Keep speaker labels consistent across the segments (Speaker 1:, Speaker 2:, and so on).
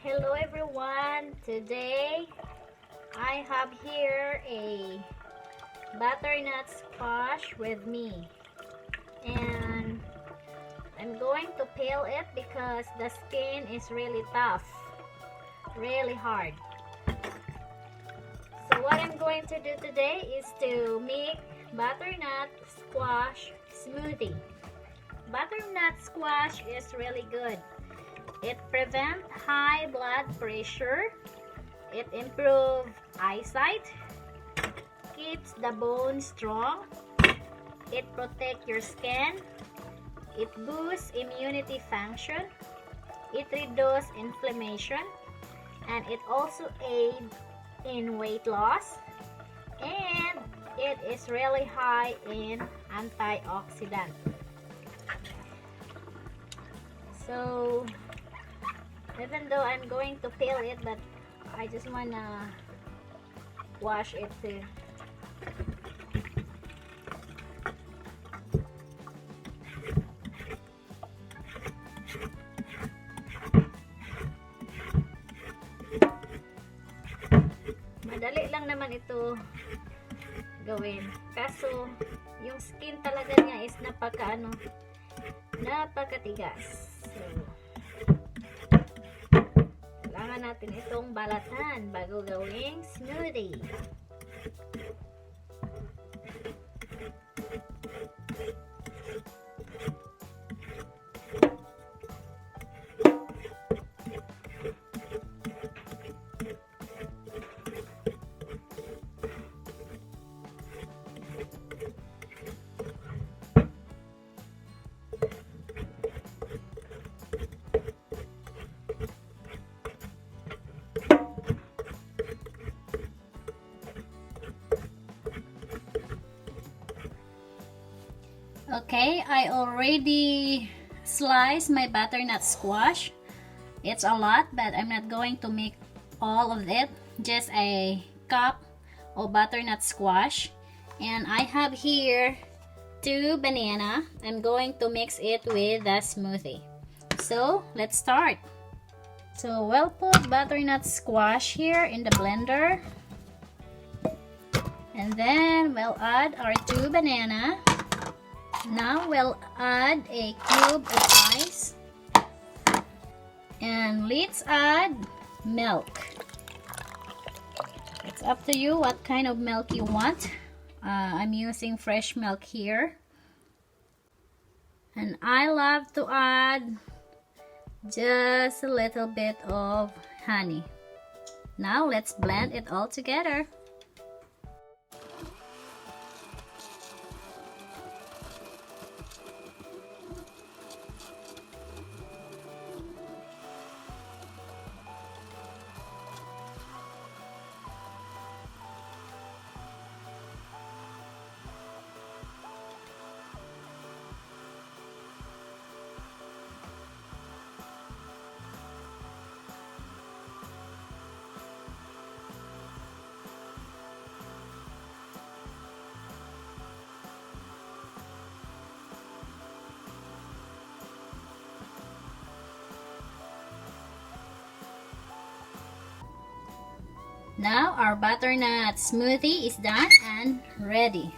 Speaker 1: Hello everyone. Today I have here a butternut squash with me, and I'm going to peel it because the skin is really tough, really hard. So what I'm going to do today is to make butternut squash smoothie. Butternut squash is really good. It prevents high blood pressure, it improves eyesight, keeps the bone strong, it protects your skin, it boosts immunity function, it reduces inflammation, and it also aids in weight loss, and it is really high in antioxidant. So even though I'm going to peel it, but I just wanna wash it too. Madali lang naman ito gawin. Kaso yung skin talaga niya is napakatigas. So kailangan natin itong balatan bago gawing smoothie. Okay, I already sliced my butternut squash. It's a lot, but I'm not going to make all of it. Just a cup of butternut squash. And I have here 2 bananas. I'm going to mix it with the smoothie. So, let's start. So, we'll put butternut squash here in the blender. And then, we'll add our 2 bananas. Now we'll add a cube of ice, and let's add milk. It's up to you what kind of milk you want. I'm using fresh milk here, and I love to add just a little bit of honey. Now let's blend it all together. Now our butternut smoothie is done and ready.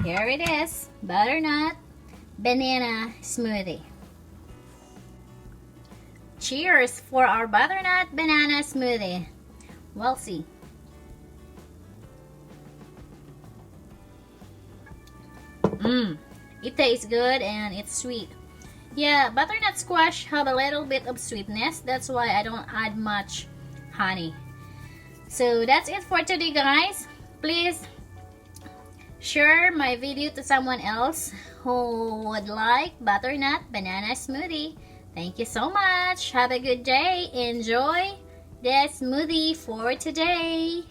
Speaker 1: Here it is, butternut banana smoothie. Cheers for our butternut banana smoothie. We'll see. It tastes good and it's sweet. Yeah, butternut squash have a little bit of sweetness. That's why I don't add much honey. So that's it for today, guys. Please share my video to someone else who would like butternut banana smoothie. Thank you so much. Have a good day. Enjoy the smoothie for today.